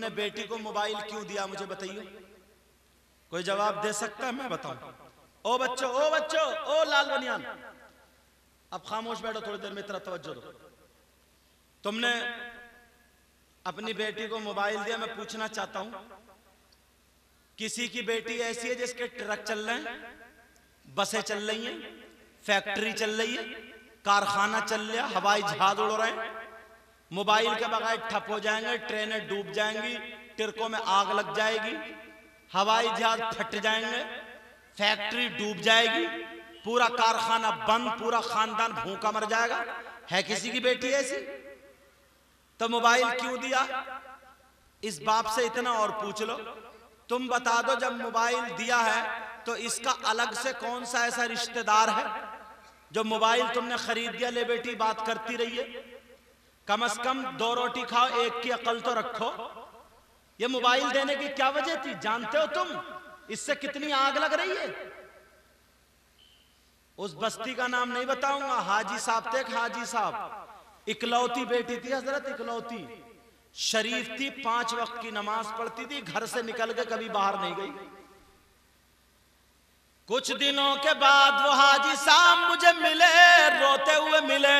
तुमने बेटी को मोबाइल क्यों दिया, मुझे बताइए। कोई जवाब दे सकता है? मैं बताऊं। ओ बच्चों, ओ बच्चों, ओ लाल बनियान, अब खामोश बैठो, थोड़ी देर में इतना तवज्जो दो। तुमने अपनी बेटी को मोबाइल दिया, मैं पूछना चाहता हूं, किसी की बेटी ऐसी है जिसके ट्रक चल रहे हैं, बसें चल रही हैं, फैक्ट्री चल रही है, कारखाना चल रहा, हवाई जहाज उड़ रहे हैं, मोबाइल के बगैर ठप हो जाएंगे, ट्रेनें डूब जाएंगी, ट्रकों में आग लग जाएगी, हवाई जहाज फट जाएंगे, फैक्ट्री डूब जाएगी, पूरा कारखाना बंद, पूरा खानदान भूखा मर जाएगा। है किसी की बेटी ऐसी? तो मोबाइल क्यों दिया? इस बाप से इतना और पूछ लो, तुम बता दो, जब मोबाइल दिया है तो इसका अलग से कौन सा ऐसा रिश्तेदार है जो मोबाइल तुमने खरीद दिया, ले बेटी बात करती रही है, कम से कम 2 रोटी खाओ, एक की अकल तो रखो। ये मोबाइल देने की क्या वजह थी, जानते हो तुम इससे कितनी आग लग रही है? उस बस्ती का नाम नहीं बताऊंगा, हाजी साहब थे, हाजी साहब, इकलौती बेटी थी हजरत, इकलौती, शरीफ थी, 5 वक्त की नमाज पढ़ती थी, घर से निकल के कभी बाहर नहीं गई। कुछ दिनों के बाद वो हाजी साहब मुझे मिले, रोते हुए मिले।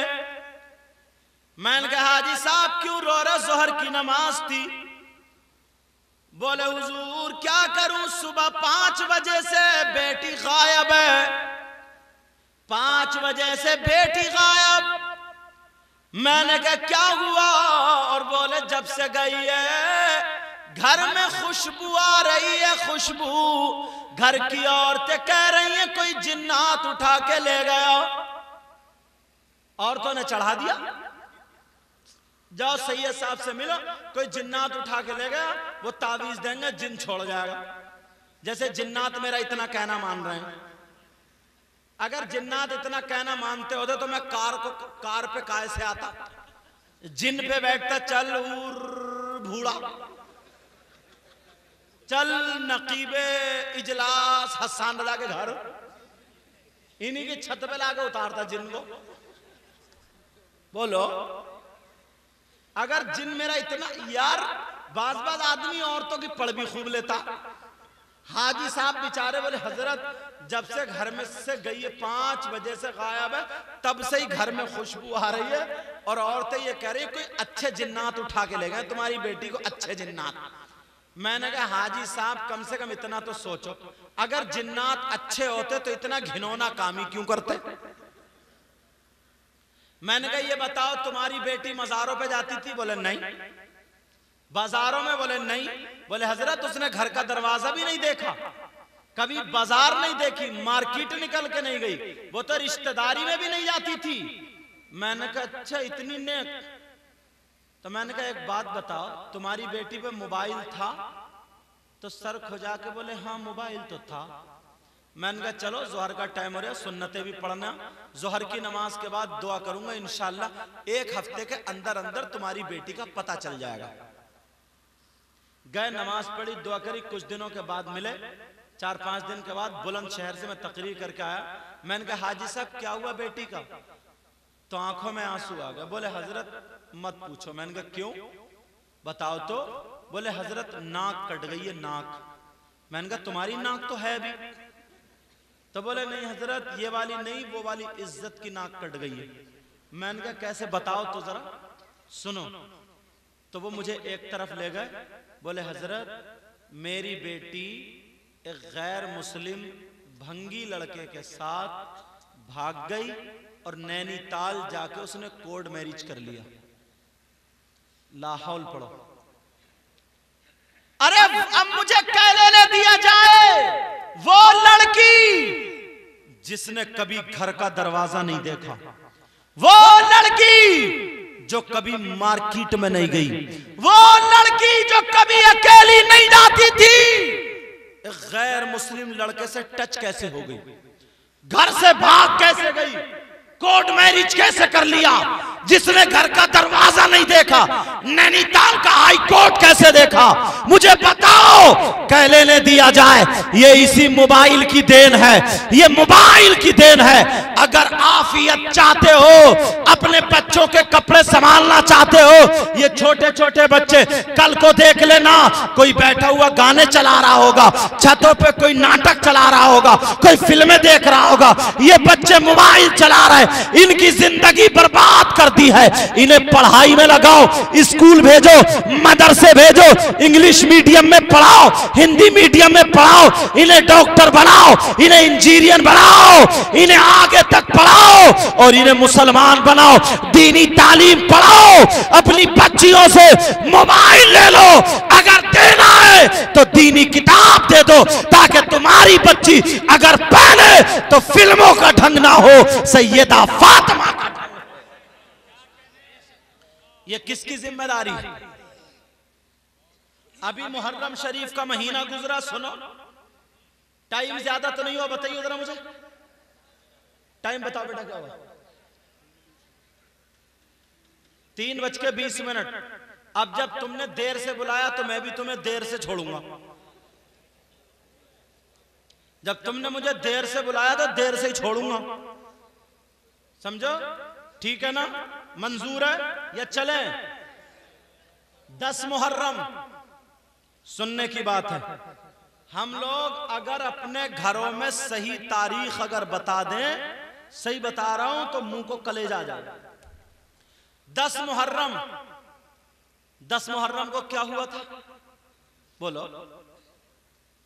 मैंने कहा हाजी साहब क्यों रो रहे? जोहर की नमाज थी। बोले हुजूर क्या करूं, सुबह 5 बजे से बेटी गायब है, 5 बजे से बेटी गायब। मैंने कहा क्या हुआ? और बोले जब से गई है घर में खुशबू आ रही है, खुशबू, घर की औरतें कह रही हैं कोई जिन्नात उठा के ले गया। औरतों ने चढ़ा दिया, जाओ सैयद साहब से मिलो, कोई जिन्नात उठा के ले गया, वो तावीज देंगे, जिन छोड़ जाएगा। जैसे जिन्नात मेरा इतना कहना मान रहे हैं। अगर जिन्नात इतना कहना मानते होते तो मैं कार पे काय से आता, जिन पे बैठता, चल उर भूड़ा, चल नकीबे इजलास हसन रजा के घर, इन्हीं की छत पे लाके उतारता जिन को। बोलो, अगर जिन मेरा इतना, यार बाज आदमी औरतों की पढ़ भी खूब लेता। हाजी साहब बेचारे बोले हजरत जब से घर में से गई है, 5 बजे से गायब है, तब से ही घर में खुशबू आ रही है, और औरतें ये कह रही है कोई अच्छे जिन्नात उठा के ले गए तुम्हारी बेटी को, अच्छे जिन्नात। मैंने कहा हाजी साहब कम से कम इतना तो सोचो, अगर जिन्नात अच्छे होते तो इतना घिनौना काम ही क्यों करते? मैंने कहा ये बताओ तुम्हारी बेटी मज़ारों पे जाती थी? बोले नहीं। बाजारों में? बोले नहीं। बोले हजरत उसने घर का दरवाजा भी नहीं देखा, कभी बाजार नहीं देखी, मार्केट निकल के नहीं गई, वो तो रिश्तेदारी में भी नहीं जाती थी। मैंने कहा अच्छा इतनी नेक। तो मैंने कहा एक बात बताओ, तुम्हारी बेटी पे मोबाइल था? तो सर खुजा के बोले हाँ मोबाइल तो था। मैंने कहा चलो जोहर का टाइम हो रहा है, सुन्नतें भी पढ़ना, जोहर की नमाज के बाद दुआ करूंगा, इंशाल्लाह 1 हफ्ते के अंदर अंदर तुम्हारी बेटी का पता चल जाएगा। गए, नमाज पढ़ी, दुआ करी, कुछ दिनों के बाद मिले, 4-5 दिन के बाद बुलंदशहर से मैं तकरीर करके आया। मैंने कहा हाजी साहब क्या हुआ बेटी का? तो आंखों में आंसू आ गए। बोले हजरत मत पूछो। मैंने कहा क्यों, बताओ तो। बोले हजरत नाक कट गई है, नाक। मैंने कहा तुम्हारी नाक तो है भी। तो बोले नहीं हजरत ये वाली नहीं, वो वाली इज्जत की नाक कट गई है। मैंने कहा कैसे, बताओ तो जरा, सुनो। तो वो मुझे एक तरफ ले गए, बोले हजरत मेरी बेटी एक गैर मुस्लिम भंगी लड़के के साथ भाग गई और नैनीताल जाके उसने कोर्ट मैरिज कर लिया। लाहौल पढ़ो। अरे अब मुझे कह लेने दिया जाए, वो लड़की जिसने कभी घर का दरवाजा नहीं देखा, वो लड़की जो कभी मार्केट में नहीं गई, वो लड़की जो कभी अकेली नहीं जाती थी, एक गैर मुस्लिम लड़के से टच कैसे हो गई? घर से भाग कैसे गई? कोर्ट मैरिज कैसे कर लिया? जिसने घर का दरवाजा नहीं देखा, नैनीताल का हाई कोर्ट कैसे देखा? मुझे बताओ, कह लेने दिया जाए ये इसी मोबाइल की देन है, ये मोबाइल की देन है। अगर आफियत चाहते हो, अपने बच्चों बच्चों के कपड़े संभालना चाहते हो, ये छोटे छोटे बच्चे कल को देख लेना, कोई बैठा हुआ गाने चला रहा होगा, छतों पे कोई नाटक चला रहा होगा, कोई फिल्में देख रहा होगा, ये बच्चे मोबाइल चला रहे, इनकी जिंदगी बर्बाद कर दी है। इन्हें पढ़ाई में लगाओ, स्कूल भेजो, मदरसे भेजो, इंग्लिश मीडियम में पढ़ाओ, हिंदी मीडियम में पढ़ाओ, इन्हें डॉक्टर बनाओ, इन्हें इंजीनियर बनाओ, इन्हें आगे तक पढ़ाओ और इन्हें मुसलमान बनाओ, दीनी तालीम पढ़ाओ। अपनी बच्चियों से मोबाइल ले लो, अगर देना है तो दीनी किताब दे दो, ताकि तुम्हारी बच्ची अगर पहने तो फिल्मों का ढंग ना हो, सैयदा फातिमा का ढंग। ये किसकी जिम्मेदारी है? अभी मुहर्रम शरीफ का महीना गुजरा, सुनो, टाइम ज्यादा तो नहीं हुआ, बताइए जरा मुझे टाइम बताओ बेटा, क्या हुआ? 3:20। अब जब तुमने देर से बुलाया तो मैं भी तुम्हें देर से छोड़ूंगा। जब तुमने मुझे देर से बुलाया तो देर से ही छोड़ूंगा, समझो? ठीक है ना? मंजूर है या चले? 10 मुहर्रम सुनने की बात है। हम लोग अगर अपने घरों में सही तारीख अगर बता दें, सही बता रहा हूं तो मुंह को कलेजा जाए। 10 मुहर्रम, 10 मुहर्रम को क्या हुआ था बोलो?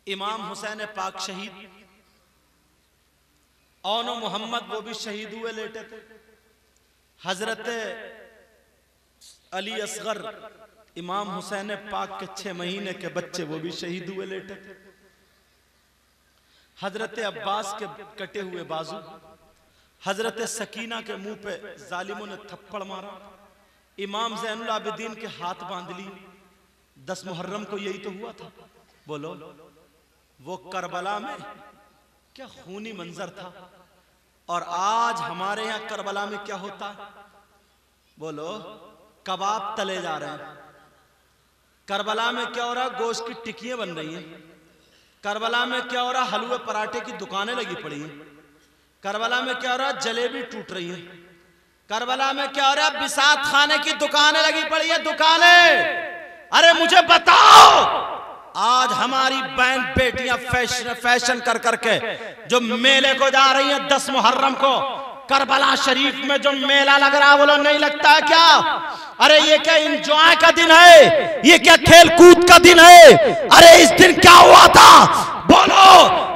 इमाम हुसैन पाक शहीद, औनो मोहम्मद वो भी शहीद हुए, लेटे थे। हजरत अली असगर इमाम हुसैन पाक के 6 महीने के बच्चे वो भी शहीद हुए, लेटे थे। हजरत अब्बास के कटे हुए बाजू, हजरत सकीना के मुंह पे जालिमों ने थप्पड़ मारा, इमाम ज़ैनुल आबिदीन के हाथ बांध लिए। 10 मुहर्रम को यही तो हुआ था, बोलो? वो करबला में क्या खूनी मंजर था, और आज हमारे यहां करबला में क्या होता है बोलो? कबाब तले जा रहे हैं। करबला में क्या हो रहा है? गोश्त की टिक्कियां बन रही हैं। करबला में क्या हो रहा है? हलवे पराठे की दुकानें लगी पड़ी हैं। करबला में क्या हो रहा है? जलेबी टूट रही है। करबला में क्या हो रहा है? बिसात खाने की दुकानें लगी पड़ी है, दुकानें। अरे मुझे बताओ, आज हमारी बहन बेटियां फैशन कर करके जो मेले को जा रही हैं 10 मुहर्रम को, करबला शरीफ में जो मेला लग रहा है, बोलो नहीं लगता है क्या? अरे ये क्या एंजॉय का दिन है? ये क्या खेल कूद का दिन है? अरे इस दिन क्या हुआ था बोलो?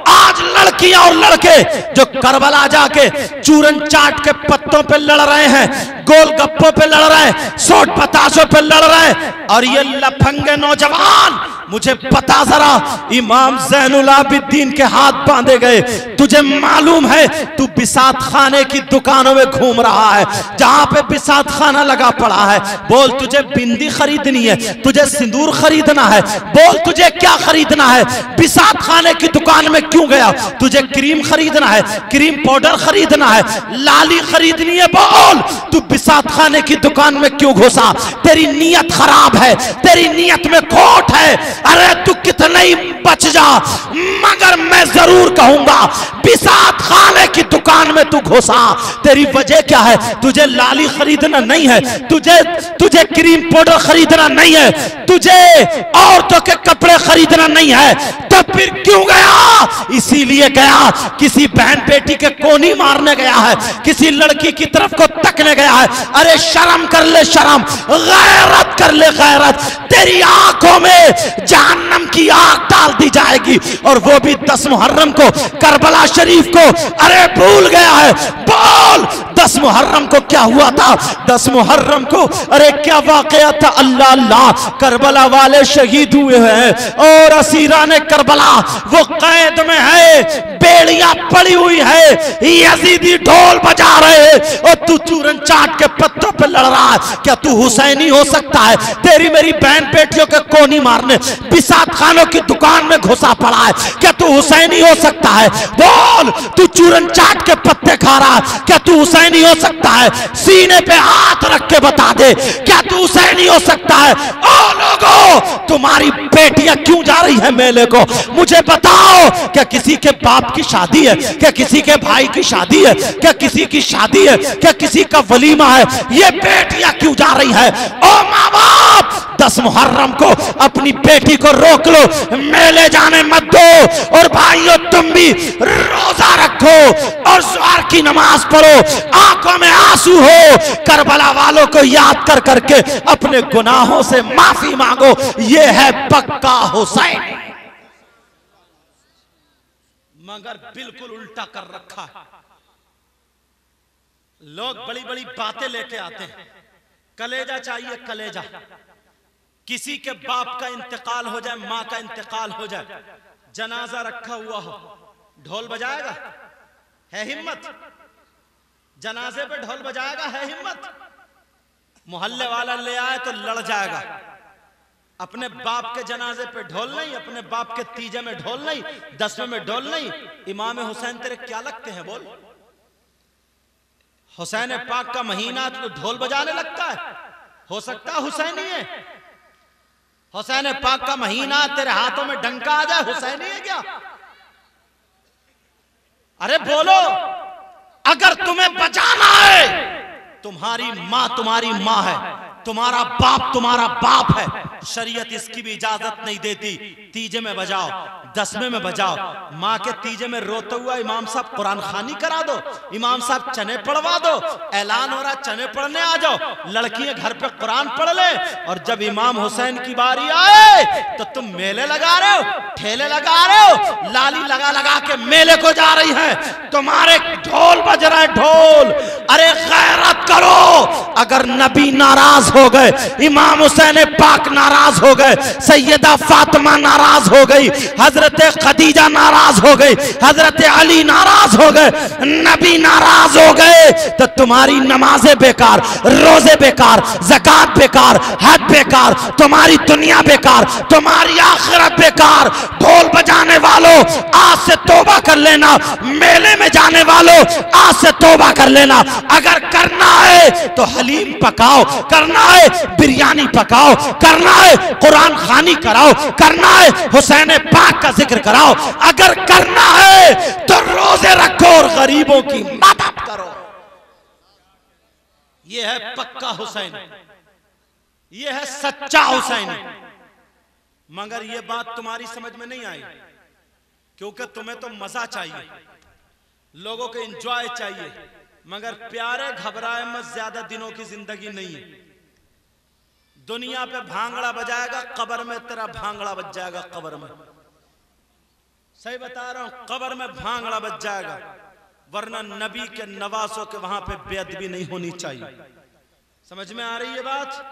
आज लड़कियां और लड़के जो करबला जाके चूरन चाट के पत्तों पे लड़ रहे हैं, गोलगप्पों पे लड़ रहे हैं, सोट बताशों पे लड़ रहे हैं, और ये लफंगे नौजवान, मुझे बता जरा, इमाम ज़ैनुल आबिदीन के हाथ बांधे गए। तुझे मालूम है तू बिसात खाने की दुकानों में घूम रहा है, जहां पे बिसात खाना लगा पड़ा है। बोल तुझे बिंदी खरीदनी है, तुझे सिंदूर खरीदना है, बोल तुझे क्या खरीदना है? बिसात खाने की दुकान में क्यों गया? तुझे क्रीम खरीदना है, क्रीम पाउडर खरीदना है, लाली खरीदनी है, बोल तू बिसात खाने की दुकान में क्यों घुसा? तेरी नीयत खराब है, तेरी नीयत में खोट है। अरे तू कितना ही बच जा, मगर मैं जरूर कहूंगा बिसात खाने की दुकान में तू घुसा, तेरी वजह क्या है? तुझे लाली खरीदना नहीं है, तुझे क्रीम पाउडर खरीदना नहीं है, तुझे औरतों के कपड़े खरीदना नहीं है, तो फिर क्यों गया? इसीलिए गया, किसी बहन बेटी के कोनी मारने गया है, किसी लड़की की तरफ को तकने गया है। अरे शर्म कर ले शर्म, गैरत कर ले गैरत। तेरी आंखों में जहन्नम की आग डाल दी जाएगी, और वो भी 10 मुहर्रम को, करबला शरीफ को। अरे भूल गया है? बोल 10 मुहर्रम को क्या हुआ था? 10 मुहर्रम को अरे क्या वाकया था? अल्लाह अल्लाह, करबला वाले शहीद हुए हैं, और असीरान करबला वो कैद में है, बेड़ियां पड़ी हुई है, यजीदी ढोल बजा रहे हैं, और तू चूरन चाट के पत्तों पे लड़ रहा है। क्या तू हुसैनी हो सकता है? तेरी मेरी बहन बेटियों के कोनी मारने बिसात खानों की दुकान में घुसा पड़ा है, क्या तू हुसैनी हो सकता है? बोल तू चूरन चाट के पत्ते खा रहा है, क्या तू हुसैनी हो सकता है? सीने पे हाथ रख के बता दे, क्या तू हुसैनी हो सकता है? ओ लोगों, बताओ तुम्हारी बेटियां क्यों जा रही है मेले को, मुझे बताओ क्या किसी के बाप की शादी है, क्या किसी के भाई की शादी है, क्या किसी की शादी है, क्या किसी का वलीमा है, ये बेटियां क्यों जा रही है? ओ माँ बाप, 10 मुहर्रम को अपनी बेटी को रोक लो, मेले जाने मत दो। और भाइयों तुम भी रोजा रखो और ज़ोहर की नमाज पढ़ो, आंखों में आंसू हो, करबला वालों को याद कर करके अपने गुनाहों से माफी मांगो। ये है पक्का हुसैन। मगर बिल्कुल उल्टा कर रखा है। लोग बड़ी बड़ी बातें लेके आते हैं, कलेजा चाहिए कलेजा। किसी के बाप का इंतकाल हो जाए, मां का इंतकाल हो जाए, जनाजा रखा हुआ हो, ढोल बजाएगा? है हिम्मत? जनाजे पे ढोल बजाएगा? है हिम्मत? मोहल्ले वाला ले आए तो लड़ जाएगा। अपने बाप के जनाजे पे ढोल नहीं, अपने बाप के तीजे में ढोल नहीं, 10वें में ढोल नहीं। इमाम हुसैन तेरे क्या लगते हैं बोल? हुसैन पाक का महीना तो ढोल बजाने लगता है? हो सकता है हुसैनी है? हुसैन पाक का महीना तेरे हाथों में डंका आ जाए, हुसैनी है क्या? अरे बोलो, अगर तुम्हें बचाना है, तुम्हारी माँ है, तुम्हारा बाप है, शरीयत इसकी भी इजाजत नहीं देती। तीजे में बजाओ, 10वें में बजाओ। माँ के तीजे में रोते हुआ इमाम साहब कुरान खानी करा दो, इमाम साहब चने पढ़वा दो, ऐलान हो रहा चने पढ़ने आ जाओ, लड़कियां घर पे कुरान पढ़ ले। और जब इमाम हुसैन की बारी आए तो तुम मेले लगा रहे हो, ठेले लगा रहे हो, लाली लगा लगा के मेले को जा रही है, तुम्हारे ढोल बज रहा है, ढोल। अरे गैरत करो। अगर नबी नाराज हो गए, इमाम हुसैन पाक नाराज हो गए, सैयदा फातिमा नाराज हो गई, हजरत खदीजा नाराज हो गई, हजरत अली नाराज हो गए, नबी नाराज हो गए, तो तुम्हारी नमाजें बेकार, रोजे बेकार, ज़कात बेकार, हज बेकार, तुम्हारी दुनिया बेकार, तुम्हारी आखिरत बेकार। ढोल बजाने वालों आज से तौबा कर लेना, मेले में जाने वालों आज से तौबा कर लेना। अगर करना है तो हलीम पकाओ, करना है बिरयानी पकाओ, करना है कुरान खानी कराओ, करना है हुसैन पाक का जिक्र कराओ, अगर करना है तो रोजे रखो और गरीबों की मदद करो। यह है पक्का हुसैन, यह है सच्चा हुसैन। मगर यह बात तुम्हारी समझ में नहीं आई, क्योंकि तुम्हें तो मजा चाहिए, लोगों को एंजॉय चाहिए। मगर प्यारे घबराए मत, ज्यादा दिनों की जिंदगी नहीं है। दुनिया पे भांगड़ा बजाएगा, कब्र में तेरा भांगड़ा बज जाएगा। कब्र में, सही बता रहा हूं, कब्र में भांगड़ा बज जाएगा। वरना नबी के नवासों के वहां पे बेअदबी नहीं होनी चाहिए। समझ में आ रही है बात?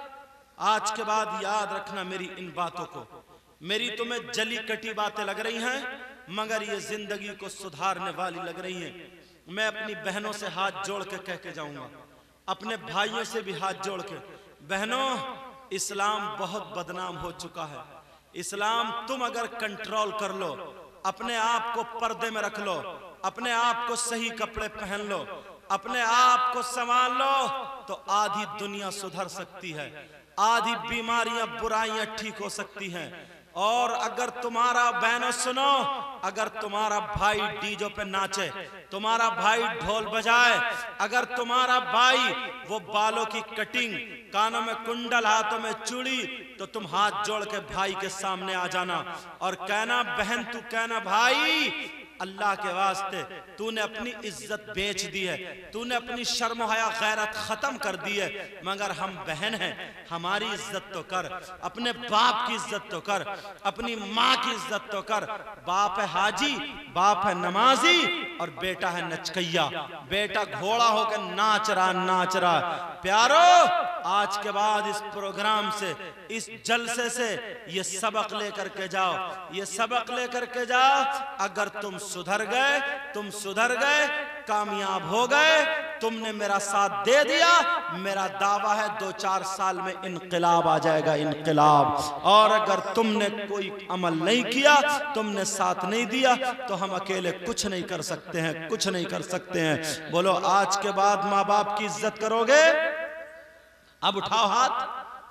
आज के बाद याद रखना मेरी इन बातों को। मेरी तुम्हें जली कटी बातें लग रही हैं, मगर ये जिंदगी को सुधारने वाली लग रही हैं। मैं अपनी बहनों से हाथ जोड़ के कह के जाऊंगा, अपने भाइयों से भी हाथ जोड़ के, बहनों इस्लाम बहुत बदनाम हो चुका है। इस्लाम तुम अगर कंट्रोल कर लो, अपने आप को पर्दे में रख लो, अपने आप को सही कपड़े पहन लो, अपने आप को संभाल लो, तो आधी दुनिया सुधर सकती है, आधी बीमारियां बुराइयां ठीक हो सकती हैं। और अगर तुम्हारा, बहनों सुनो, अगर तुम्हारा भाई डीजो पे नाचे, तुम्हारा भाई ढोल बजाए, अगर तुम्हारा भाई वो बालों की कटिंग, कानों में कुंडल, हाथों में चूड़ी, तो तुम हाथ जोड़ के भाई के सामने आ जाना और कहना, बहन तू कहना, भाई अल्लाह के वास्ते तूने अपनी इज्जत बेच दी है, तूने अपनी शर्म हया गैरत खत्म कर दी है, मगर हम बहन हैं, हमारी इज्जत तो कर, अपने बाप की इज्जत तो कर, अपनी माँ की इज्जत तो कर। बाप है हाजी, बाप है नमाजी और बेटा है नचकैया, बेटा घोड़ा होकर नाच रहा। प्यारो, आज के बाद इस प्रोग्राम से, इस जलसे से ये सबक लेकर के जाओ, ये सबक लेकर के जाओ। अगर तुम सुधर गए, कामयाब हो गए, तुमने मेरा साथ दे दिया, मेरा दावा है 2-4 साल में इनकलाब आ जाएगा, इनकलाब। और अगर तुमने कोई अमल नहीं किया, तुमने साथ नहीं दिया, तो हम अकेले कुछ नहीं कर सकते हैं, कुछ नहीं कर सकते हैं। बोलो, आज के बाद माँ बाप की इज्जत करोगे? अब उठाओ हाथ,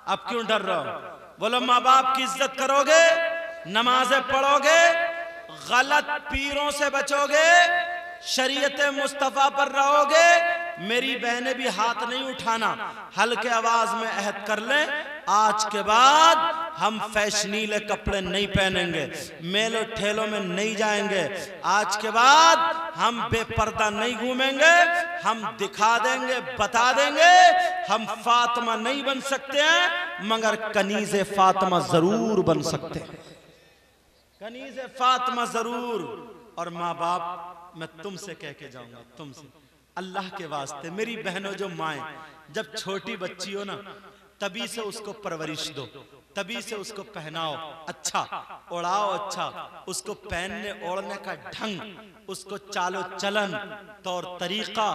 अब क्यों डर रहे हो? बोलो माँ बाप की इज्जत करोगे, नमाजें पढ़ोगे, गलत पीरों से बचोगे, शरीयत मुस्तफा पर रहोगे। मेरी बहनें भी हाथ नहीं उठाना, हल्के आवाज में अहद कर लें, आज के बाद हम फैशनीले कपड़े नहीं पहनेंगे, मेलों ठेलों में नहीं जाएंगे, आज के बाद हम बेपर्दा नहीं घूमेंगे, हम दिखा देंगे, बता देंगे हम फातिमा नहीं बन सकते हैं मगर कनीज़े फातिमा जरूर बन सकते हैं, कनीज़े फातिमा जरूर। और माँ बाप मैं तुमसे कह के जाऊंगा, तुमसे अल्लाह के वास्ते, मेरी बहनों जो माएं, जब छोटी बच्ची हो ना तभी से उसको परवरिश दो, तभी से उसको पहनाओ अच्छा, ओढ़ाओ अच्छा, उसको पहनने ओढ़ने का ढंग, उसको चालो चलन, तौर तरीका।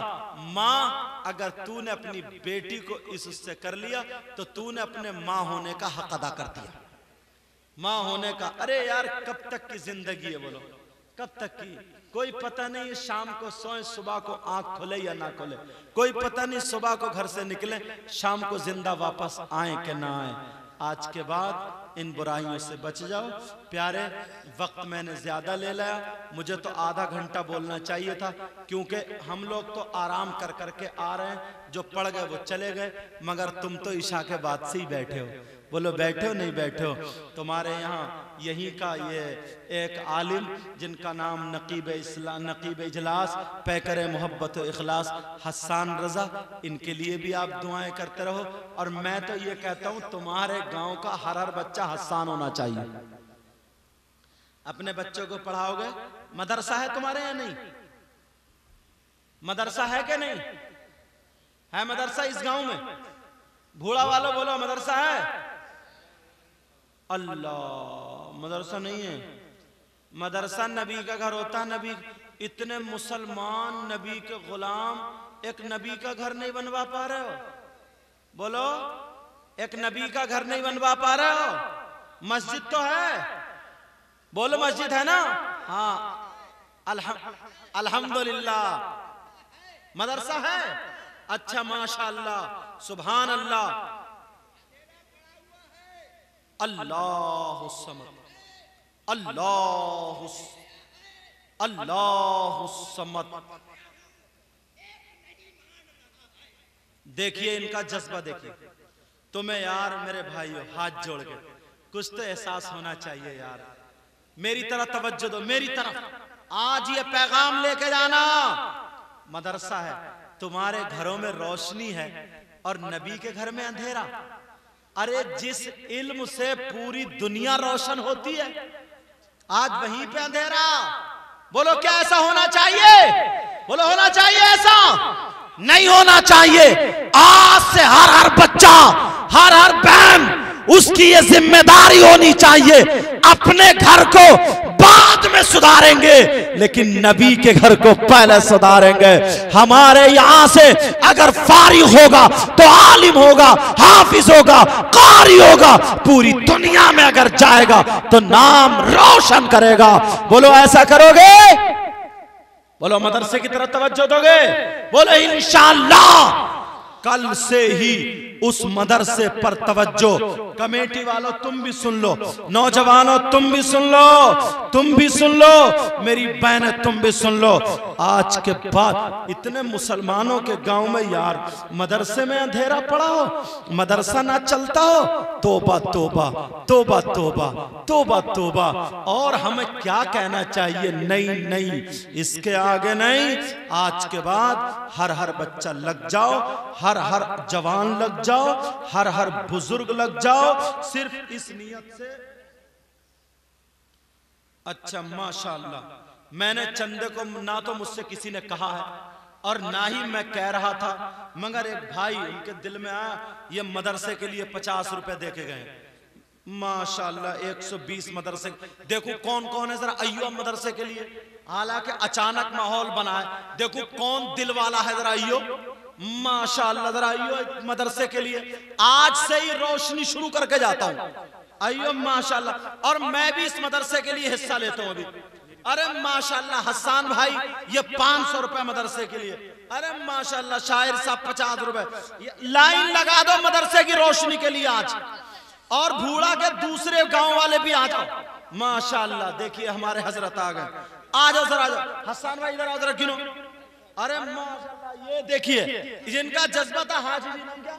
माँ अगर तूने अपनी बेटी को इस उससे कर लिया तो तूने अपने माँ होने का हक अदा कर दिया, माँ होने का। अरे यार कब तक की जिंदगी है, बोलो कब तक की? कोई पता नहीं शाम को सोए सुबह को आंख खुले या ना खुले, कोई पता नहीं सुबह को घर से निकले शाम को जिंदा वापस आए कि ना आए। आज के बाद इन बुराइयों से बच जाओ। प्यारे, वक्त मैंने ज्यादा ले लिया, मुझे तो आधा घंटा बोलना चाहिए था, क्योंकि हम लोग तो आराम कर करके आ रहे हैं, जो पढ़ गए वो चले गए, मगर तुम तो इशा के बाद से ही बैठे हो। बोलो बैठे हो नहीं बैठे हो? तुम्हारे यहाँ यहीं का ये एक आलिम जिनका नाम नकीब इजलास पैकर मोहब्बत इखलास हसन रजा, इनके लिए भी आप दुआएं करते रहो। और मैं तो ये कहता हूँ तुम्हारे गांव का हर बच्चा हसन होना चाहिए। अपने बच्चों को पढ़ाओगे, मदरसा है तुम्हारे यहाँ? नहीं मदरसा है कि नहीं है? मदरसा इस गांव में? भूड़ा वालों बोलो मदरसा है? अल्लाह, मदरसा नहीं है। मदरसा नबी का घर होता है। नबी, इतने मुसलमान नबी के गुलाम एक नबी का घर नहीं बनवा पा रहे हो? बोलो, एक नबी का घर नहीं बनवा पा रहे हो? मस्जिद तो है, बोलो मस्जिद है ना? हाँ, अल्हम्दुलिल्लाह। मदरसा है? अच्छा, माशाअल्लाह, सुभान अल्लाह। अल्लाहु समद, अल्लाहु समद। देखिए इनका जज्बा, देखिए। तुम्हें यार मेरे भाइयों हाथ जोड़ के कुछ तो एहसास होना चाहिए यार। मेरी तरफ तवज्जो दो, मेरी तरफ। आज ये पैगाम लेके जाना, मदरसा है, तुम्हारे घरों में रोशनी है और नबी के घर में अंधेरा। अरे जिस इल्म से पूरी दुनिया रोशन होती है, आज वहीं पे अंधेरा। बोलो क्या ऐसा होना चाहिए? बोलो होना चाहिए ऐसा? नहीं होना चाहिए। आज से हर बच्चा, हर बहन, उसकी ये जिम्मेदारी होनी चाहिए। अपने घर को बाद में सुधारेंगे, लेकिन नबी के घर को पहले सुधारेंगे। हमारे यहां से अगर फारिग होगा तो आलिम होगा, हाफिज होगा, कारी होगा, पूरी दुनिया में अगर जाएगा तो नाम रोशन करेगा। बोलो ऐसा करोगे? बोलो मदरसे की तरफ तवज्जो दोगे? बोलो इंशाअल्लाह कल से ही उस मदरसे पर तवज्जो। कमेटी वालों तुम भी सुन लो, नौजवानों तुम भी सुन लो, तुम भी सुन लो, मेरी बहनें तुम भी सुन लो। आज के बाद इतने मुसलमानों के गांव में यार मदरसे में अंधेरा पड़ा हो, मदरसा ना चलता हो, तोबा तोबा तोबा तोबा तोबा तोबा। और हमें क्या कहना चाहिए? नहीं नहीं, इसके आगे नहीं। आज के बाद हर बच्चा लग जाओ, हर जवान लग जाओ, हर बुजुर्ग लग जाओ, सिर्फ इस नियत से। अच्छा माशाअल्लाह, मैंने चंदे को ना तो मुझसे किसी ने कहा है और ना ही मैं कह रहा था, मगर एक भाई उनके दिल में आया, ये मदरसे के लिए 50 रुपए दे के गए। माशाअल्लाह 120 मदरसे। देखो कौन कौन है, जरा अय्यो मदरसे के लिए। हालांकि अचानक माहौल बना है, देखो कौन दिल वाला है, जरा अय्यो माशाअल्लाह, जरा अय्यो मदरसे के लिए। आज से ही रोशनी शुरू करके जाता हूँ, अय्यो माशाअल्लाह। और मैं भी इस मदरसे के लिए हिस्सा लेता हूँ अभी। अरे माशाअल्लाह हसन भाई, ये 500 रुपए मदरसे के लिए। अरे माशाअल्लाह शाहिर साहब 50 रुपए। लाइन लगा दो मदरसे की रोशनी के लिए। आज और भूड़ा के दूसरे गांव वाले भी आ जाओ। माशाअल्लाह, देखिए हमारे हजरत आ गए। आ जाओ सर, आ जाओ। हसन भाई इधर आओ जरा, गिनो। अरे माशाअल्लाह, ये देखिए जिनका जज्बा था। हाजी जी नाम क्या?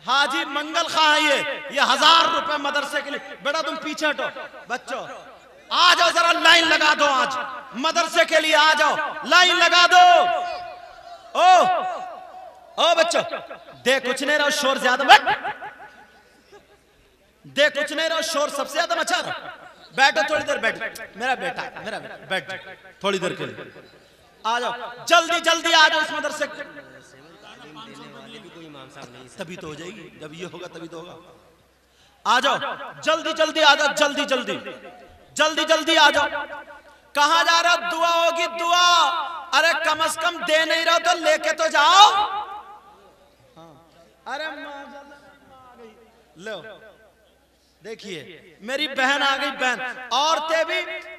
हाजी मंगल खां। ये 1000 रुपए मदरसे के लिए। बेटा तुम पीछे हटो। बच्चों आ जाओ जरा, लाइन लगा दो। आज मदरसे के लिए आ जाओ, लाइन लगा दो। ओ बच्चों, दे कुछ नहीं रहो, शोर ज्यादा मत दे, कुछ नहीं रहो, शोर सबसे ज्यादा मचा रहा। बैठो थोड़ी देर, बैठ मेरा बेटा, मेरा बेटा, बैठ थोड़ी देर के लिए। आ जाओ जल्दी जल्दी, आ जाओ इस मदरसे। तभी तो हो जाएगी, जब ये होगा तभी तो होगा। आ जाओ जल्दी जल्दी, आ जाओ जल्दी जल्दी, जल्दी जल्दी आ जाओ। कहां जा रहा? दुआ होगी, दुआ। अरे कम से कम दे नहीं रहो तो लेके तो जाओ। अरे लो देखिए, मेरी बहन आ गई। बहन, औरतें भी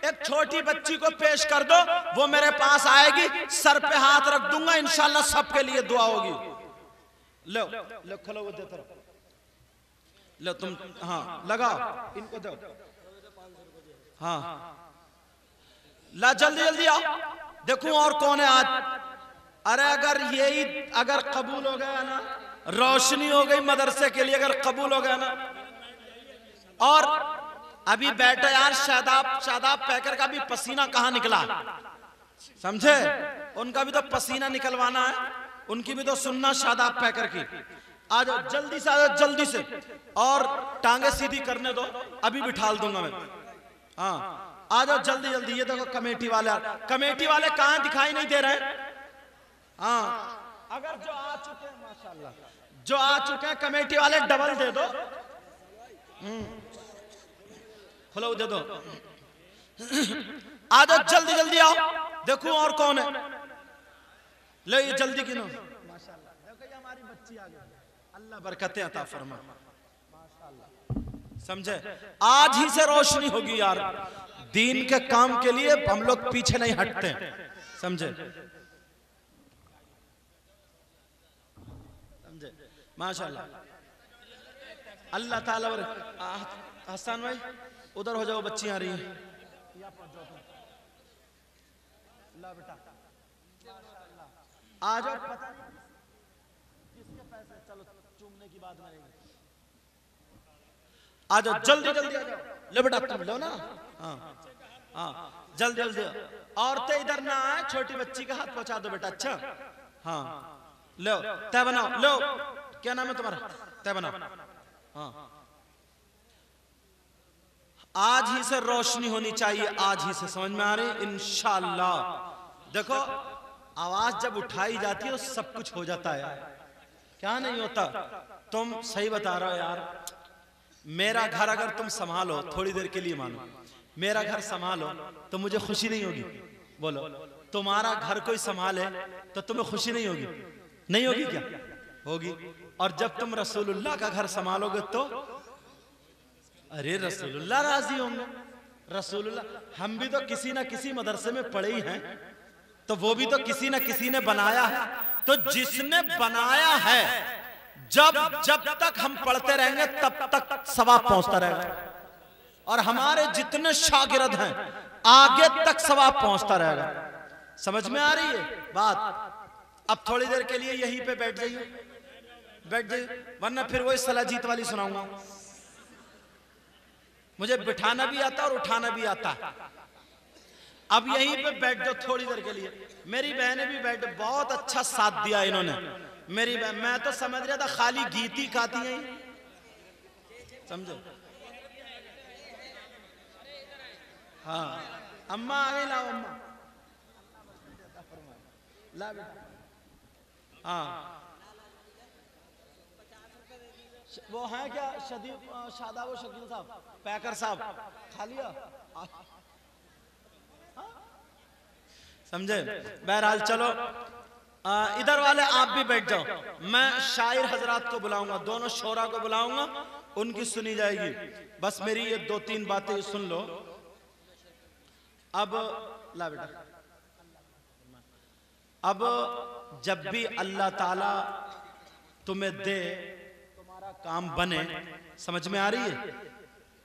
एक छोटी बच्ची को पेश कर दो, वो मेरे पास आएगी, सर पे हाथ रख दूंगा, इंशाल्लाह सबके लिए दुआ होगी। लो लो, खोलो वो देते रहो। लो तुम, हाँ लगाओ, इनको दो। हाँ ला, जल्दी जल्दी आओ। देखूं और कौन है आज। अरे अगर कबूल हो गया ना, रोशनी हो गई मदरसे के लिए, अगर कबूल हो गया ना। और अभी बैठो यार, शादाब पैकर का भी पसीना कहां निकला, समझे? उनका भी तो पसीना निकलवाना है, उनकी भी तो सुनना शादाब पैकर की। आ जाओ जल्दी से, आ जाओ जल्दी से। और टांगे सीधी करने दो, अभी बिठाल दूंगा मैं। हाँ आ जाओ जल्दी जल्दी। ये देखो कमेटी वाले कहां दिखाई नहीं दे रहे। हाँ अगर जो आ चुके हैं, माशाल्लाह जो आ चुके हैं कमेटी वाले, डबल दे दो। खोलो दे दो। आ जाओ जल्दी जल्दी आओ। देखो और कौन है। ले ये जल्दी गिनो। माशाल्लाह, देखो ये हमारी बच्ची आ गई। अल्लाह बरकतें अता फरमा। माशाल्लाह, समझे? आज ही से रोशनी होगी यार। दीन के काम के लिए हम लोग पीछे नहीं हटते, समझे? माशाल्लाह, अल्लाह ताला। हसन भाई उधर हो जाओ, बच्ची आ रही है। बेटा आ जाओ। पता नहीं किसके पैसे, चलो चूमने की बात नहीं। आ जाओ जल्दी जल्दी, आ जाओ। ले बेटा तुम लो ना। हाँ हाँ जल्दी जल्दी। औरतें इधर ना आए, छोटी बच्ची का हाथ पहुंचा दो बेटा। अच्छा हाँ लो, तय बनाओ। लो क्या नाम है तुम्हारा? तय बनाओ। हाँ आज ही से रोशनी होनी चाहिए, आज ही से, समझ में आ रही? इंशाअल्लाह। देखो आवाज जब उठाई जाती है तो सब कुछ हो जाता है। क्या नहीं होता? तुम सही बता रहे हो यार। मेरा घर अगर तुम संभालो थोड़ी देर के लिए, मानो मेरा घर संभालो तो मुझे खुशी नहीं होगी? बोलो, तुम्हारा घर कोई संभाले तो तुम्हें खुशी नहीं होगी? नहीं होगी क्या? होगी। और जब तुम रसूलुल्लाह का घर संभालोगे तो अरे रसूलुल्लाह राजी होंगे। रसूलुल्लाह, हम भी तो किसी ना किसी मदरसे में पढ़े ही हैं, तो वो भी तो किसी ना किसी ने बनाया है। तो जिसने बनाया है, जब तक हम पढ़ते रहेंगे तब तक सवाब पहुंचता रहेगा। और हमारे जितने शागिर्द हैं आगे तक सवाब पहुंचता रहेगा। समझ में आ रही है बात? अब थोड़ी देर के लिए यहीं पे बैठ जाइए, बैठ जाइए, वरना फिर वही सलाजीत वाली सुनाऊंगा। मुझे बिठाना भी आता और उठाना भी आता। अब यहीं पे बैठ जाओ थोड़ी देर के लिए। मेरी बहनें भी बैठ, बहुत अच्छा साथ दिया इन्होंने। मेरी बहन, मैं तो समझ रहा था खाली गीत ही गाती हैं, समझो? हाँ अम्मा आ गई, लाओ अम्मा, ला बेटा। हाँ वो है क्या शादाब और शकील साहब, पैकर साहब, खा लिया? समझे? बहरहाल चलो, इधर वाले आप भी बैठ जाओ। मैं शायर हजरात को बुलाऊंगा, दोनों शोरा को बुलाऊंगा, उनकी सुनी जाएगी। बस मेरी ये 2-3 बातें सुन लो। अब ला बेटा, अब जब भी अल्लाह ताला तुम्हें दे, तुम्हारा काम बने, समझ में आ रही है?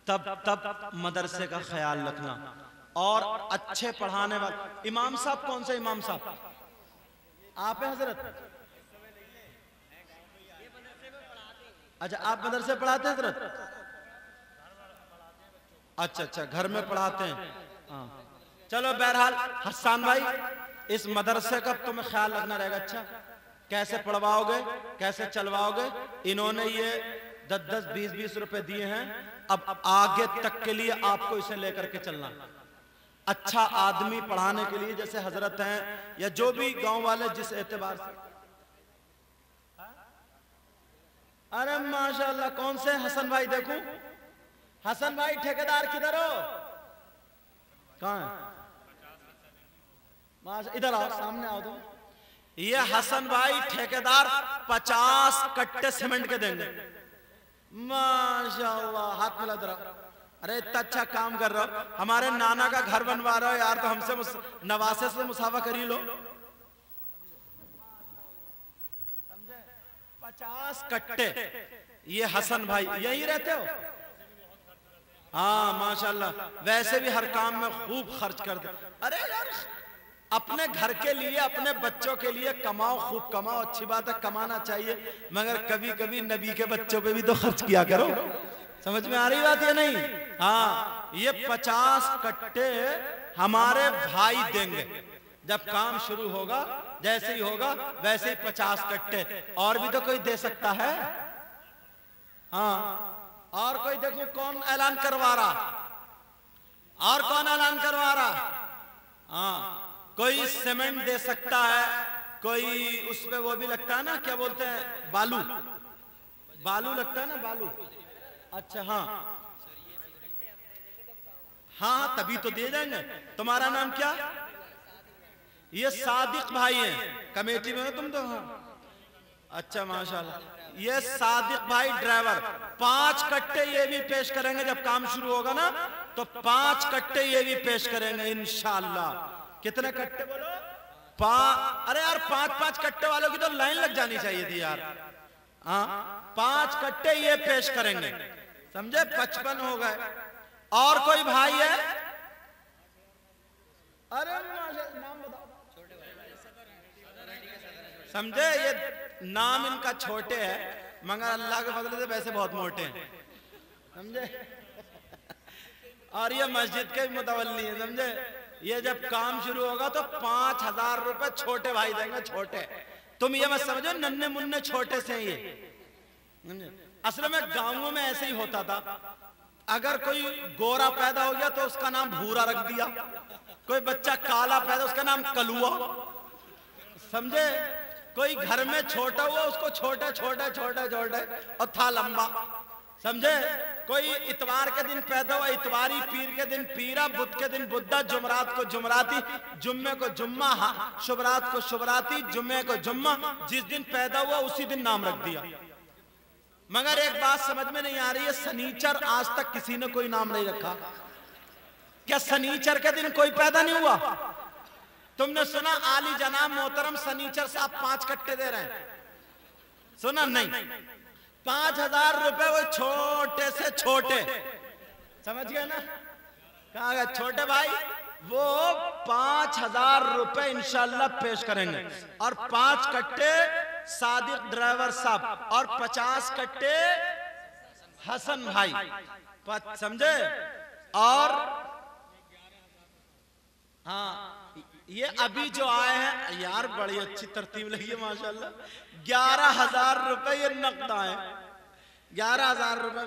तब मदरसे का ख्याल रखना। और अच्छे पढ़ाने वाले इमाम साहब, कौन से इमाम साहब? आप हैं हजरत? अच्छा, आप मदरसे पढ़ाते हैं हजरत? अच्छा अच्छा, घर में पढ़ाते हैं। हाँ चलो, बहरहाल हसन भाई, इस मदरसे का तुम्हें ख्याल रखना रहेगा। अच्छा, कैसे पढ़वाओगे, कैसे चलवाओगे? इन्होंने ये 10-10, 20-20 रुपए दिए हैं, अब आगे तक के लिए आपको इसे लेकर के चलना। अच्छा आदमी पढ़ाने के लिए, जैसे हजरत हैं या जो भी गांव वाले जिस एतबार से। अरे माशाल्लाह, कौन से हसन भाई? देखूं हसन भाई, ठेकेदार किधर हो? कहां है? माशा, इधर आओ, सामने आओ। तुम ये हसन भाई ठेकेदार 50 कट्टे सीमेंट के देंगे। माशाल्लाह, हाथ मिला जरा। अरे इतना अच्छा काम कर रहे हो, हमारे नाना का घर बनवा रहे हो यार, तो हमसे नवासे से मुसाफा करी लो। 50 कट्टे। ये हसन भाई यही रहते हो? हाँ माशाल्लाह, वैसे भी हर काम में खूब खर्च कर दे। अरे यार, अपने घर के लिए, अपने बच्चों के लिए कमाओ, खूब कमाओ, अच्छी बात है, कमाना चाहिए, मगर कभी कभी नबी के बच्चों पे भी तो खर्च किया करो। समझ में आ रही बात या नहीं? हाँ, ये 50 कट्टे हमारे भाई देंगे। जब काम शुरू होगा, जैसे ही होगा वैसे ही 50 कट्टे। और भी तो कोई दे सकता है? हाँ, और कोई देखो कौन ऐलान करवा रहा? और कौन ऐलान करवा रहा? हाँ, कोई सीमेंट दे सकता है, कोई उस पे वो भी लगता है ना, क्या बोलते हैं, बालू। बालू लगता है ना, बालू। अच्छा हाँ हाँ, तभी तो दे देंगे। तुम्हारा नाम क्या? ये सादिक भाई हैं, कमेटी में हो तुम तो? हाँ अच्छा माशाल्लाह, ये सादिक भाई ड्राइवर। 5 कट्टे ये भी पेश करेंगे जब काम शुरू होगा ना, तो 5 कट्टे ये भी पेश करेंगे इंशाअल्लाह। कितने कट्टे बोलो? 5। अरे यार, 5-5 कट्टे वालों की तो लाइन लग जानी चाहिए थी यार। हाँ, 5 कट्टे ये पेश करेंगे, समझे? 55 हो गए। और कोई भाई है? अरे नाम बताओ। समझे, ये नाम इनका छोटे है, मगर अल्लाह के फजल से वैसे बहुत मोटे हैं, समझे? और ये मस्जिद के मुतवल्ली है, समझे? ये जब काम शुरू होगा तो 5000 रुपए छोटे भाई देंगे, छोटे। तुम ये मत समझो नन्हे मुन्ने छोटे से ये। असल में गांवों में ऐसे ही होता था, अगर कोई गोरा पैदा हो गया तो उसका नाम भूरा रख दिया, कोई बच्चा काला पैदा उसका नाम कलुआ, समझे? कोई घर में छोटा हुआ उसको छोटे छोटे छोटे छोटे और था लंबा, समझे? कोई इतवार के दिन पैदा हुआ इतवारी, पीर के दिन पीरा, बुध के दिन बुद्धा, जुमरात को जुमराती, जुम्मे को जुम्मा, शुभरात को शुभराती, जुम्मे को जुम्मा। जिस दिन पैदा हुआ उसी दिन नाम रख दिया। मगर एक बात समझ में नहीं आ रही है, शनीचर आज तक किसी ने कोई नाम नहीं रखा। क्या शनीचर के दिन कोई पैदा नहीं हुआ? तुमने सुना आली जनाब मोहतरम शनीचर साहब 5 कट्टे दे रहे हैं? सुना नहीं? 5000 रुपए वो छोटे से छोटे, समझ गए ना? कहा गया छोटे भाई, वो 5000 रुपए इंशाल्लाह पेश करेंगे। और 5 कट्टे सादिक ड्राइवर साहब और 50 कट्टे हसन भाई, समझे? और हाँ, ये अभी जो आए हैं यार, बड़ी अच्छी तरतीब लगी है माशाल्लाह। 11,000 रुपए ये नकद आए। 11,000 रुपए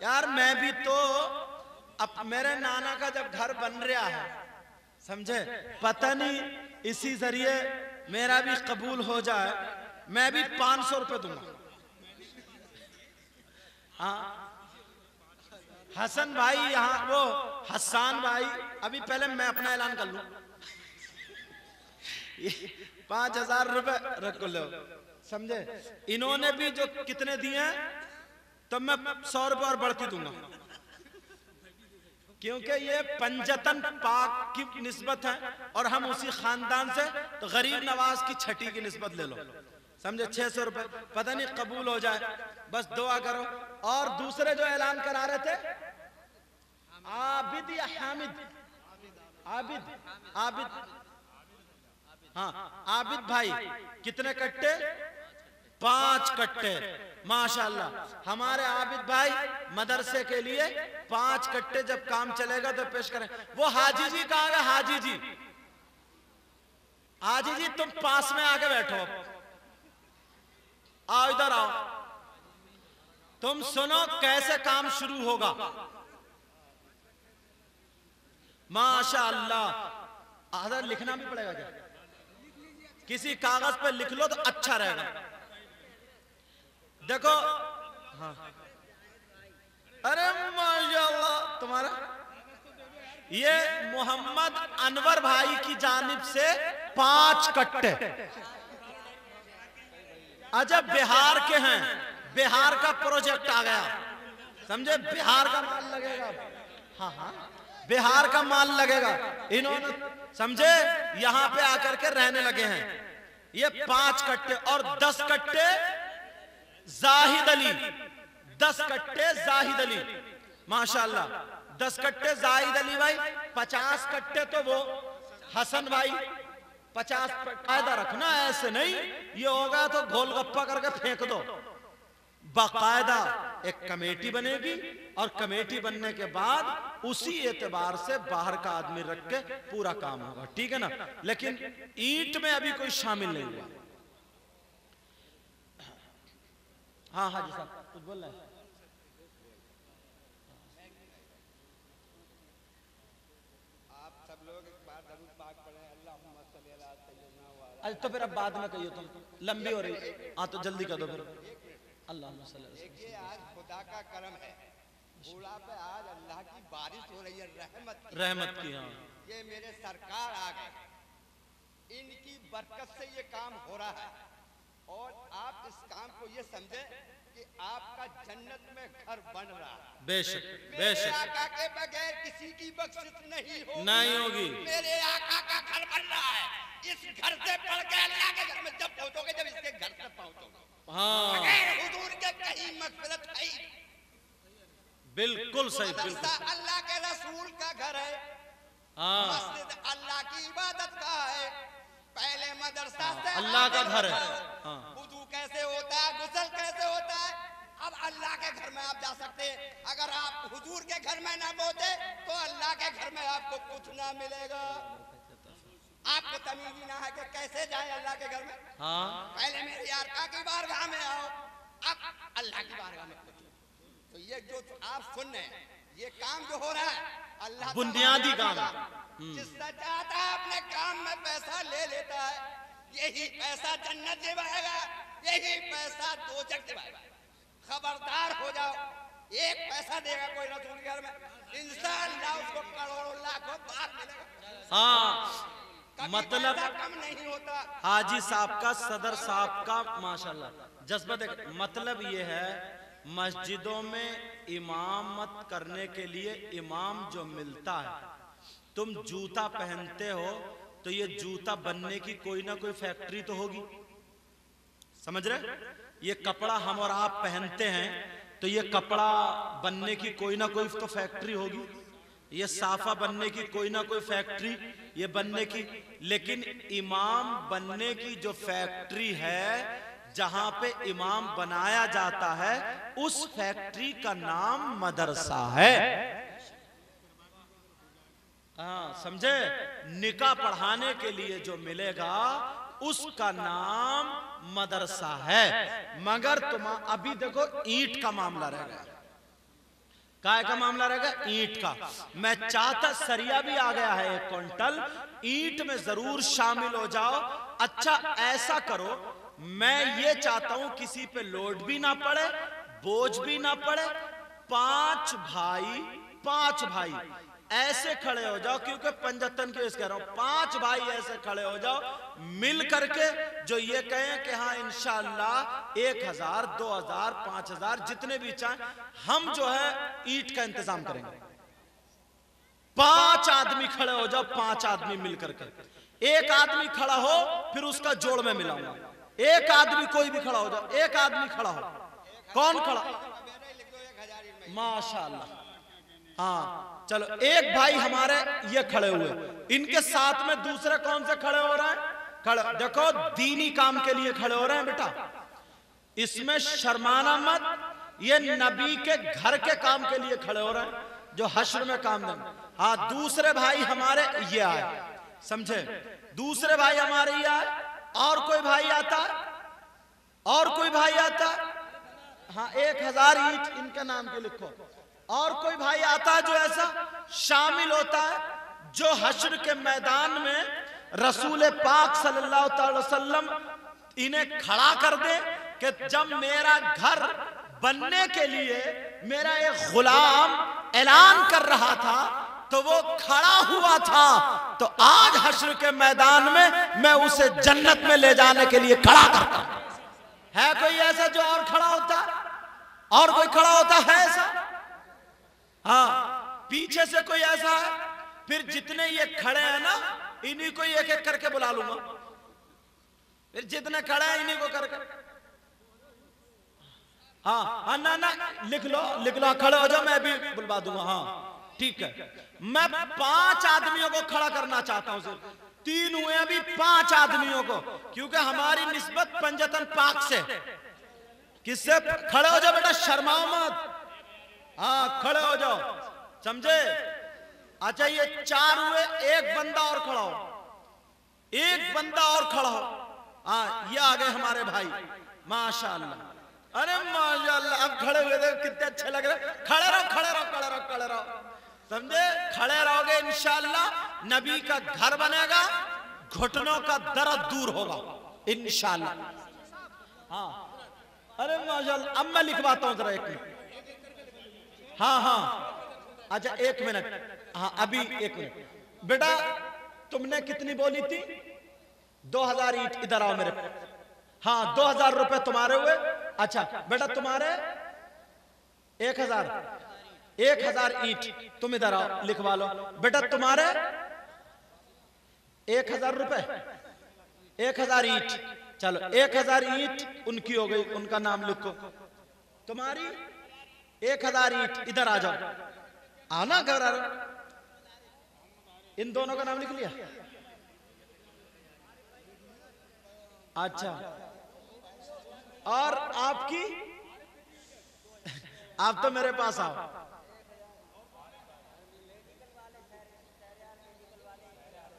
यार। मैं भी तो अब मेरे नाना का जब घर बन रहा है, समझे, पता नहीं इसी जरिए मेरा भी कबूल हो जाए, मैं भी 500 रुपए दूंगा। हाँ, हसन भाई यहाँ, वो हसान भाई, अभी पहले मैं अपना ऐलान कर लूं। 5000 रुपए रख लो, समझे? इन्होंने भी जो कितने दिए हैं, तो मैं 100 रुपए और बढ़ती दूंगा, क्योंकि ये पंजतन पाक की निस्बत है और हम उसी खानदान से, तो गरीब नवाज की छठी की निस्बत ले लो, समझे, 600 रुपए, पता नहीं कबूल हो जाए, बस दुआ करो। और दूसरे जो ऐलान करा रहे थे, आबिद या हामिद, आबिद, आबिद, हाँ आबिद भाई, कितने कट्टे? 5 कट्टे, माशाल्लाह। हमारे आबिद भाई मदरसे के लिए 5 कट्टे जब काम चलेगा तो पेश करें। वो हाजी जी कहाँ गए? हाजी जी, हाजी जी तुम पास में आके बैठो, आओ इधर आओ, तुम सुनो कैसे काम शुरू होगा। माशाअल्लाह। आधा लिखना भी पड़ेगा क्या? किसी कागज पे लिख लो तो अच्छा रहेगा। देखो, हाँ, अरे माशाअल्लाह, तुम्हारा ये मोहम्मद अनवर भाई की जानिब से 5 कट्टे। अच्छा, बिहार के हैं, बिहार का प्रोजेक्ट आ गया, समझे, बिहार का माल लगेगा। हाँ हाँ, बिहार का माल लगेगा। इन्होंने समझे यहां पे आकर के रहने लगे हैं। ये 5 कट्टे और 10 कट्टे जाहिद अली, 10 कट्टे जाहिद अली, माशाअल्लाह। 10 कट्टे जाहिद अली भाई, 50 कट्टे तो वो हसन भाई, 50 कायदा रखना, ऐसे नहीं ये होगा तो गोलगप्पा करके फेंक दो। बाकायदा एक कमेटी बनेगी और कमेटी बनने के बाद उसी एतबार से बाहर का आदमी रख के पूरा काम होगा, ठीक है ना। लेकिन ईंट में अभी कोई शामिल नहीं हुआ। हाँ हाजी साहब कुछ बोल रहे हैं? आप सब लोग एक बार दरूद पाक पढ़ें, अल्लाहुम्मा सल्ली अला सय्यिदना व अला। अरे तो फिर अब बाद में कहियो, तुम लंबी हो रही। हाँ तो जल्दी कर दो फिर। अल्लाहुम्मा सल्ली अला। देखिए, आज खुदा का करम है, बूढ़ा पे आज अल्लाह की बारिश हो रही है, रहमत की। हाँ, ये मेरे सरकार आ गए, इनकी बरकत से ये काम हो रहा है। और आप इस काम को ये समझे कि आपका जन्नत में घर बन रहा है। बेशक मेरे बेशक, आका के बगैर किसी की बख्शिश नहीं होगी। मेरे आका का घर बन रहा है, इस घर से पढ़ के अल्लाह के घर में जब पहुंचोगे, जब इसके घर से पहुंचोगे, हाँ हुजूर के कहीं मग़फ़िरत है। बिल्कुल सही, बिल्कुल। अल्लाह के रसूल का घर है, हाँ, मस्जिद अल्लाह की इबादत का है। पहले मदरसा से अल्लाह का घर है। हाँ, वुज़ू कैसे होता है, गुस्ल कैसे होता है, अब अल्लाह के घर में आप जा सकते हैं। अगर आप हुजूर के घर में ना पहुंचे तो अल्लाह के घर में आपको कुछ ना मिलेगा। आपको तमीज़ ही ना है कि कैसे जाए अल्लाह के घर में। हाँ, पहले मेरी आका की बारगाह में आओ, अब अल्लाह की बारगाह में पहुंचो। तो ये जो आप सुन रहे हैं, ये काम जो हो रहा है, अल्लाह बुनियादी काम है। जिससे चाहता है अपने काम में पैसा ले लेता है। यही पैसा जन्नत दिलाएगा, यही पैसा दोजख दिलाएगा। खबरदार हो जाओ, एक पैसा देगा कोई रसूल के घर में, इंशाअल्लाह उसको करोड़ों लाखों बार मिलेगा। हाँ, मतलब कम नहीं होता। हाजी साहब का, सदर साहब का माशाल्लाह जज्बा देख। मतलब ये है, मस्जिदों में इमामत करने के लिए इमाम जो मिलता है, तुम जूता पहनते हो तो ये जूता बनने की कोई ना कोई फैक्ट्री तो होगी, समझ रहे? ये कपड़ा हम और आप पहनते हैं तो ये कपड़ा बनने की कोई ना कोई तो फैक्ट्री होगी। ये साफा बनने की कोई ना कोई फैक्ट्री ये बनने की। लेकिन इमाम बनने की जो फैक्ट्री है, जहां पे इमाम बनाया जाता है, उस फैक्ट्री का नाम मदरसा है। हाँ, समझे? निकाह पढ़ाने के लिए जो मिलेगा उसका नाम मदरसा है। मगर तुम अभी देखो, ईंट का मामला रह गया। काय का मामला रह गया? ईंट का। मैं चाहता, सरिया भी आ गया है 1 क्विंटल, ईंट में जरूर शामिल हो जाओ। अच्छा ऐसा करो, मैं ये चाहता हूं किसी पे लोड भी ना पड़े, बोझ भी ना पड़े। 5 भाई ऐसे खड़े हो जाओ, क्योंकि पंजतन के कह रहा हूं, 5 भाई ऐसे खड़े हो जाओ मिल करके, जो ये कहें कि हाँ इंशाअल्लाह 1000, 2000, 5000 जितने भी चाहें, हम जो है ईंट का इंतजाम करेंगे। 5 आदमी खड़े हो जाओ, 5 आदमी मिल करके। एक आदमी खड़ा हो, फिर उसका जोड़ में मिलाऊंगा। एक आदमी कोई भी खड़ा हो जाओ, एक आदमी खड़ा हो, कौन खड़ा? माशाअल्लाह। हाँ चलो, एक भाई हमारे ये खड़े हुए, इनके साथ में दूसरे कौन से खड़े हो रहे हैं? खड़े देखो, दीनी काम के लिए खड़े हो रहे हैं बेटा, इसमें शर्माना मत। ये नबी के घर के काम के लिए खड़े हो रहे हैं, जो हश्र में काम देंगे। हाँ, दूसरे भाई हमारे ये आए, समझे? दूसरे भाई हमारे ये आए। और कोई भाई आता? और कोई भाई आता? हाँ, 1000 ईंट इनके नाम के लिखो। और कोई भाई आता है जो ऐसा शामिल होता है, जो हश्र के मैदान में रसूल पाक सल्लल्लाहु अलैहि वसल्लम इन्हें खड़ा कर दे कि जब मेरा घर बनने के लिए मेरा एक गुलाम ऐलान कर रहा था तो वो खड़ा हुआ था, तो आज हश्र के मैदान में मैं उसे जन्नत में ले जाने के लिए खड़ा करता हूं। है कोई ऐसा जो और खड़ा होता? और कोई खड़ा होता है ऐसा? हाँ, पीछे से कोई ऐसा है? फिर जितने ये खड़े हैं ना, इन्हीं को एक एक करके बुला लूंगा। फिर जितने खड़े हैं इन्हीं को करके, हाँ ना ना लिख लो, खड़े हो जाओ, मैं भी बुलवा दूंगा। हाँ ठीक है, मैं 5 आदमियों को खड़ा करना चाहता हूं सिर्फ। 3 हुए अभी, 5 आदमियों को, क्योंकि हमारी निस्बत पंजतन पाक से। किससे? खड़े हो जाओ बेटा, शर्माओ मत। हाँ खड़े हो जाओ, समझे? अच्छा, ये 4 हुए, एक बंदा और खड़ा हो, एक बंदा और खड़ा हो। हाँ, ये आ गए हमारे भाई, माशाअल्लाह। अरे माशाअल्लाह, अब खड़े हुए थे, कितने अच्छे लग रहे। खड़े रहो, खड़े रहो, खड़े रहो, खड़े रहो, समझे? खड़े रहोगे इंशाअल्लाह नबी का घर बनेगा, घुटनों का दर्द दूर होगा इंशाअल्लाह। हाँ, अरे माशाअल्लाह। अब मैं लिखवाता हूं जरा, एक मिनट। हाँ हाँ, अच्छा 1 मिनट। हाँ अभी 1 मिनट। बेटा तुमने कितनी बोली थी? 2000 ईंट। इधर आओ मेरे पे। हाँ, 2000 रुपए तुम्हारे हुए। अच्छा बेटा, तुम्हारे 1000 ईंट, तुम इधर आओ, लिखवा लो। बेटा तुम्हारे 1000 रुपए, 1000 ईंट। चलो 1000 ईंट उनकी हो गई, उनका नाम लिखो। तुम्हारी 1000 ईंट, इधर आ जाओ, आना घबरा रहा। इन दोनों का नाम लिख लिया? अच्छा, और आपकी? आप तो मेरे पास आओ।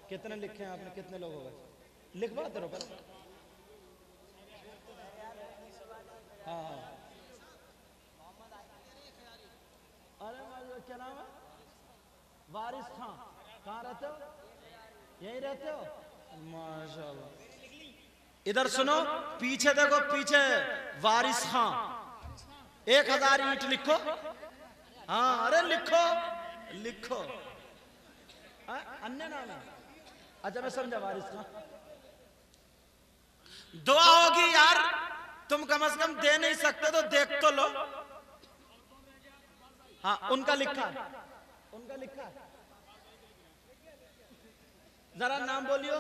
कितने लिखे हैं आपने? कितने लोग हो गए? लिखवा दो पर। हाँ, अरे क्या नाम है? वारिस खान। कहाँ रहते हो? यहीं रहते हो? माशाल्लाह। इधर सुनो, पीछे देखो, पीछे वारिस खान। 1000 ईंट लिखो। हाँ अरे लिखो, लिखो। अन्य नाम है? अच्छा मैं समझा, वारिस खान। दुआ होगी यार, तुम कम से कम दे नहीं सकते तो देख तो लो। हाँ उनका लिखा, उनका लिखा। जरा नाम बोलियो।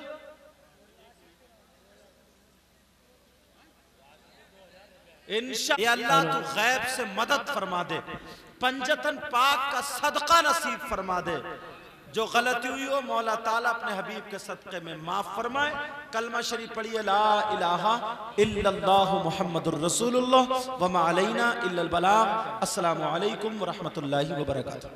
इंशाअल्लाह अल्लाह तू गैब से मदद फरमा दे, पंजतन पाक का सदका नसीब फरमा दे। जो गलती हुई हो मौला ताला अपने हबीब के सदक़े में माफ फरमाए। कलमा शरीफ पढ़िए, ला इलाहा इल्लल्लाहु मुहम्मदुर रसूलुल्लाह व मा अलैना इल्लल बलाग। अस्सलामु अलैकुम व रहमतुल्लाहि व बरकातुहू।